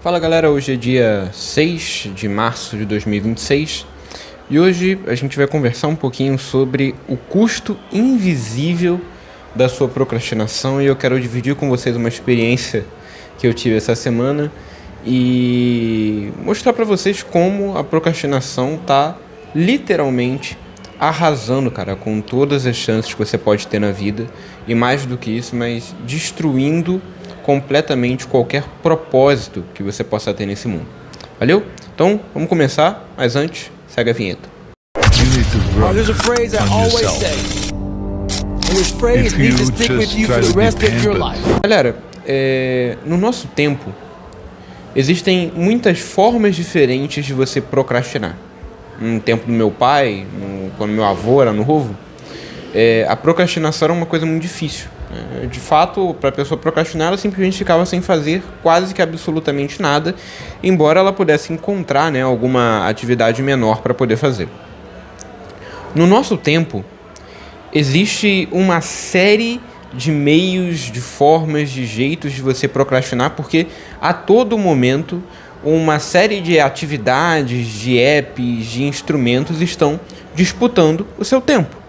Fala galera, hoje é dia 6 de março de 2026 e hoje a gente vai conversar um pouquinho sobre o custo invisível da sua procrastinação e eu quero dividir com vocês uma experiência que eu tive essa semana e mostrar para vocês como a procrastinação tá literalmente arrasando, cara, com todas as chances que você pode ter na vida e mais do que isso, mas destruindo completamente qualquer propósito que você possa ter nesse mundo. Valeu? Então, vamos começar, mas antes, segue a vinheta. There's a phrase I always say. And this phrase needs to stick with you for the rest of your life. Galera, no nosso tempo, existem muitas formas diferentes de você procrastinar. No tempo do meu pai, quando meu avô era novo, a procrastinação era uma coisa muito difícil. De fato, para a pessoa procrastinar, ela simplesmente ficava sem fazer quase que absolutamente nada, embora ela pudesse encontrar, alguma atividade menor para poder fazer. No nosso tempo, existe uma série de meios, de formas, de jeitos de você procrastinar, porque a todo momento uma série de atividades, de apps, de instrumentos estão disputando o seu tempo.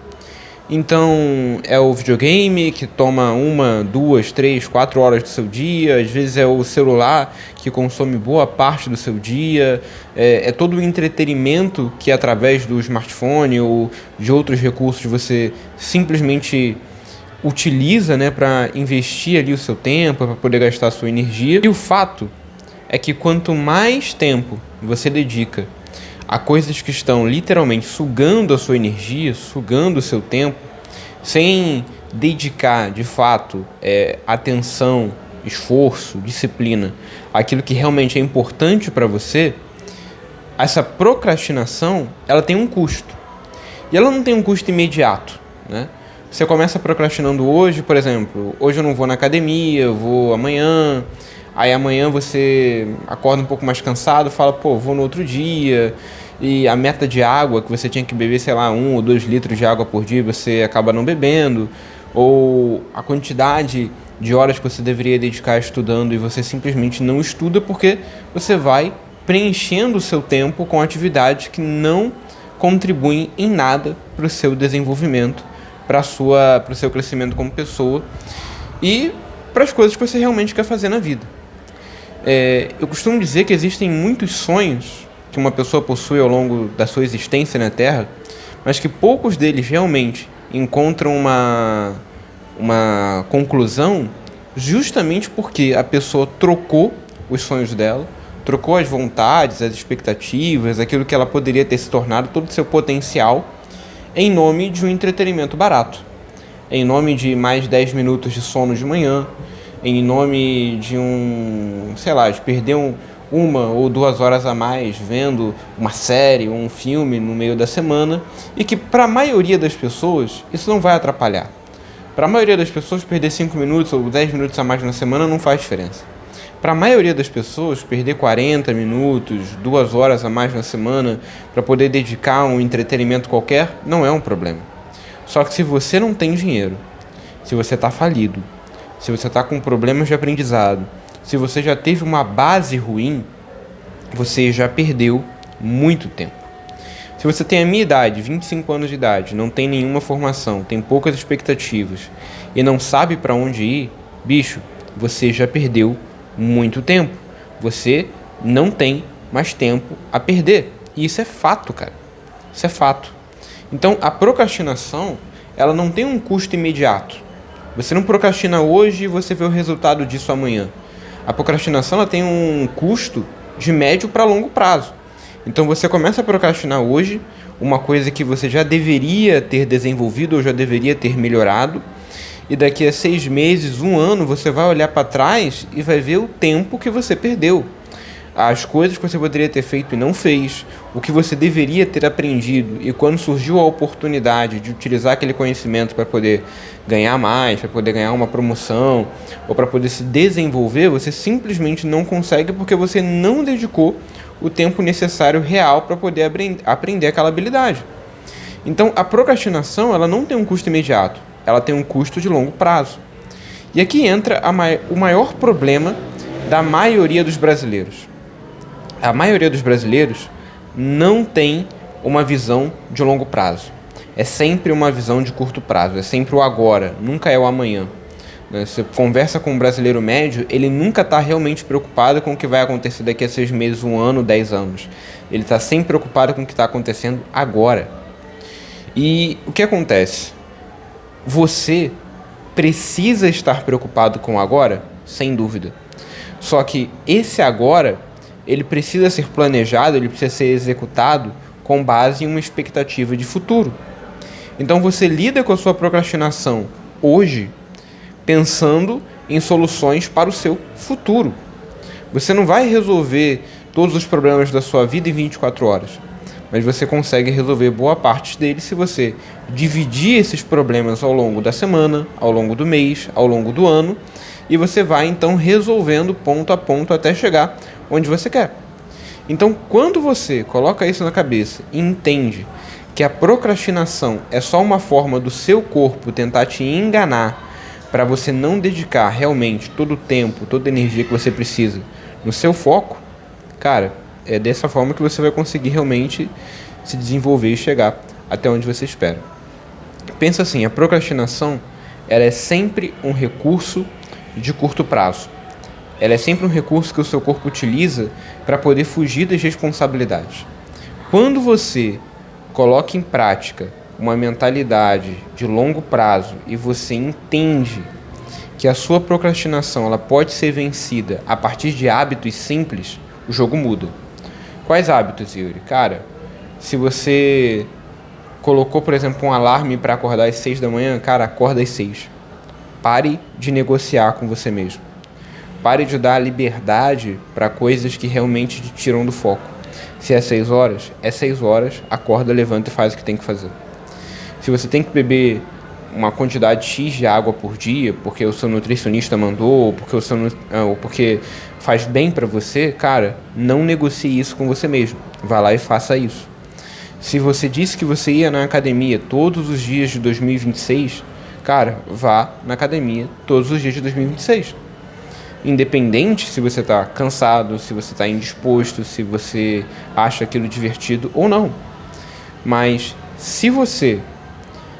Então, é o videogame que toma 1, 2, 3, 4 horas do seu dia, às vezes é o celular que consome boa parte do seu dia, é todo o entretenimento que através do smartphone ou de outros recursos você simplesmente utiliza, para investir ali o seu tempo, para poder gastar a sua energia. E o fato é que quanto mais tempo você dedica a coisas que estão literalmente sugando a sua energia, sugando o seu tempo, sem dedicar de fato atenção, esforço, disciplina, aquilo que realmente é importante para você, essa procrastinação ela tem um custo. E ela não tem um custo imediato, Você começa procrastinando hoje, por exemplo, hoje eu não vou na academia, eu vou amanhã. Aí amanhã você acorda um pouco mais cansado, fala, vou no outro dia. E a meta de água que você tinha que beber, 1 ou 2 litros de água por dia, você acaba não bebendo. Ou a quantidade de horas que você deveria dedicar estudando e você simplesmente não estuda porque você vai preenchendo o seu tempo com atividades que não contribuem em nada para o seu desenvolvimento, para o seu crescimento como pessoa e para as coisas que você realmente quer fazer na vida. Eu costumo dizer que existem muitos sonhos que uma pessoa possui ao longo da sua existência na Terra, mas que poucos deles realmente encontram uma conclusão justamente porque a pessoa trocou os sonhos dela, trocou as vontades, as expectativas, aquilo que ela poderia ter se tornado, todo o seu potencial, em nome de um entretenimento barato, em nome de mais 10 minutos de sono de manhã, em nome de de perder 1 ou 2 horas a mais vendo uma série ou um filme no meio da semana, e que para a maioria das pessoas isso não vai atrapalhar. Para a maioria das pessoas perder 5 minutos ou 10 minutos a mais na semana não faz diferença. Para a maioria das pessoas perder 40 minutos, 2 horas a mais na semana para poder dedicar a um entretenimento qualquer não é um problema. Só que se você não tem dinheiro, se você está falido, se você está com problemas de aprendizado, se você já teve uma base ruim, você já perdeu muito tempo. Se você tem a minha idade, 25 anos de idade, não tem nenhuma formação, tem poucas expectativas e não sabe para onde ir, bicho, você já perdeu muito tempo. Você não tem mais tempo a perder. E isso é fato, cara. Isso é fato. Então, a procrastinação, ela não tem um custo imediato. Você não procrastina hoje e você vê o resultado disso amanhã. A procrastinação ela tem um custo de médio para longo prazo. Então você começa a procrastinar hoje uma coisa que você já deveria ter desenvolvido ou já deveria ter melhorado. E daqui a 6 meses, 1 ano, você vai olhar para trás e vai ver o tempo que você perdeu. As coisas que você poderia ter feito e não fez, o que você deveria ter aprendido, e quando surgiu a oportunidade de utilizar aquele conhecimento para poder ganhar mais, para poder ganhar uma promoção, ou para poder se desenvolver, você simplesmente não consegue porque você não dedicou o tempo necessário real para poder aprender aquela habilidade. Então, a procrastinação ela não tem um custo imediato, ela tem um custo de longo prazo. E aqui entra o maior problema da maioria dos brasileiros. A maioria dos brasileiros não tem uma visão de longo prazo. É sempre uma visão de curto prazo, é sempre o agora, nunca é o amanhã. Você conversa com um brasileiro médio, ele nunca está realmente preocupado com o que vai acontecer daqui a 6 meses, 1 ano, 10 anos. Ele está sempre preocupado com o que está acontecendo agora. E o que acontece? Você precisa estar preocupado com o agora? Sem dúvida. Só que esse agora, ele precisa ser planejado, ele precisa ser executado com base em uma expectativa de futuro. Então você lida com a sua procrastinação hoje, pensando em soluções para o seu futuro. Você não vai resolver todos os problemas da sua vida em 24 horas, mas você consegue resolver boa parte deles se você dividir esses problemas ao longo da semana, ao longo do mês, ao longo do ano, e você vai então resolvendo ponto a ponto até chegar onde você quer. Então, quando você coloca isso na cabeça e entende que a procrastinação é só uma forma do seu corpo tentar te enganar para você não dedicar realmente todo o tempo, toda a energia que você precisa no seu foco, cara, é dessa forma que você vai conseguir realmente se desenvolver e chegar até onde você espera. Pensa assim, a procrastinação, ela é sempre um recurso de curto prazo. Ela é sempre um recurso que o seu corpo utiliza para poder fugir das responsabilidades. Quando você coloca em prática uma mentalidade de longo prazo e você entende que a sua procrastinação ela pode ser vencida a partir de hábitos simples, o jogo muda. Quais hábitos, Yuri? Cara, se você colocou, por exemplo, um alarme para acordar às 6 da manhã, cara, acorda às 6. Pare de negociar com você mesmo. Pare de dar liberdade para coisas que realmente te tiram do foco. Se é 6 horas, acorda, levanta e faz o que tem que fazer. Se você tem que beber uma quantidade X de água por dia, porque o seu nutricionista mandou, ou porque faz bem para você, cara, não negocie isso com você mesmo. Vá lá e faça isso. Se você disse que você ia na academia todos os dias de 2026, cara, vá na academia todos os dias de 2026. Independente se você está cansado, se você está indisposto, se você acha aquilo divertido ou não. Mas se você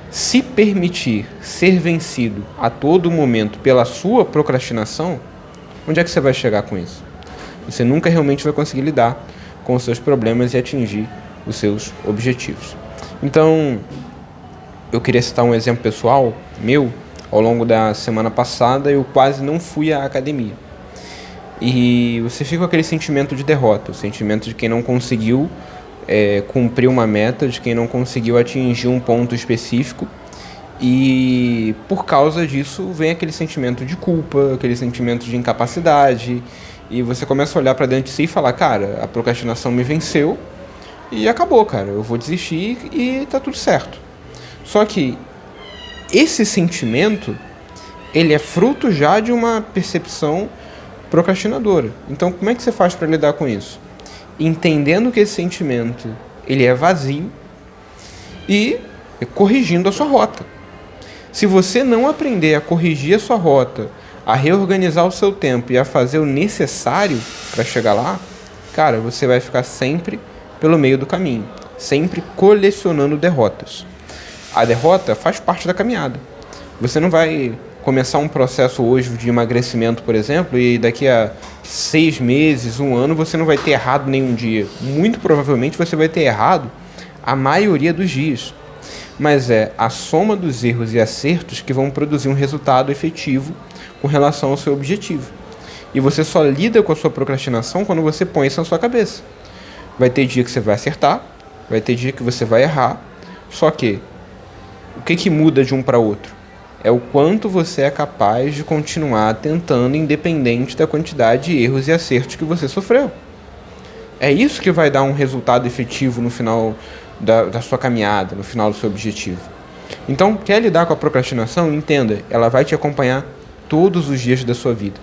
se permitir ser vencido a todo momento pela sua procrastinação, onde é que você vai chegar com isso? Você nunca realmente vai conseguir lidar com os seus problemas e atingir os seus objetivos. Então, eu queria citar um exemplo pessoal meu. Ao longo da semana passada, eu quase não fui à academia. E você fica com aquele sentimento de derrota, o sentimento de quem não conseguiu cumprir uma meta, de quem não conseguiu atingir um ponto específico. E por causa disso, vem aquele sentimento de culpa, aquele sentimento de incapacidade. E você começa a olhar para dentro de si e falar, cara, a procrastinação me venceu e acabou, cara. Eu vou desistir e tá tudo certo. Só que esse sentimento, ele é fruto já de uma percepção procrastinadora. Então, como é que você faz para lidar com isso? Entendendo que esse sentimento, ele é vazio e corrigindo a sua rota. Se você não aprender a corrigir a sua rota, a reorganizar o seu tempo e a fazer o necessário para chegar lá, cara, você vai ficar sempre pelo meio do caminho, sempre colecionando derrotas. A derrota faz parte da caminhada. Você não vai começar um processo hoje de emagrecimento, por exemplo, e daqui a 6 meses, 1 ano, você não vai ter errado nenhum dia. Muito provavelmente você vai ter errado a maioria dos dias. Mas é a soma dos erros e acertos que vão produzir um resultado efetivo com relação ao seu objetivo. E você só lida com a sua procrastinação quando você põe isso na sua cabeça. Vai ter dia que você vai acertar, vai ter dia que você vai errar, só que o que muda de um para outro? É o quanto você é capaz de continuar tentando, independente da quantidade de erros e acertos que você sofreu. É isso que vai dar um resultado efetivo no final da sua caminhada, no final do seu objetivo. Então, quer lidar com a procrastinação? Entenda, ela vai te acompanhar todos os dias da sua vida.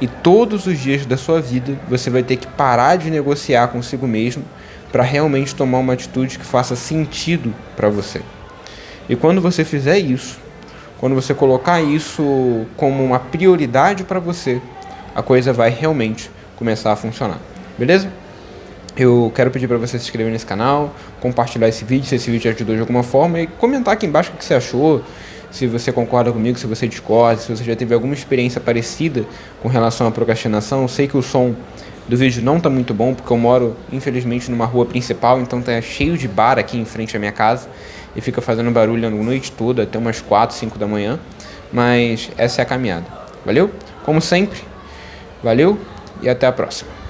E todos os dias da sua vida você vai ter que parar de negociar consigo mesmo para realmente tomar uma atitude que faça sentido para você. E quando você fizer isso, quando você colocar isso como uma prioridade para você, a coisa vai realmente começar a funcionar. Beleza? Eu quero pedir para você se inscrever nesse canal, compartilhar esse vídeo, se esse vídeo te ajudou de alguma forma, e comentar aqui embaixo o que você achou, se você concorda comigo, se você discorda, se você já teve alguma experiência parecida com relação à procrastinação. Eu sei que o som do vídeo não está muito bom, porque eu moro, infelizmente, numa rua principal, então tá cheio de bar aqui em frente à minha casa, e fica fazendo barulho a noite toda, até umas 4, 5 da manhã, mas essa é a caminhada. Valeu? Como sempre, valeu e até a próxima.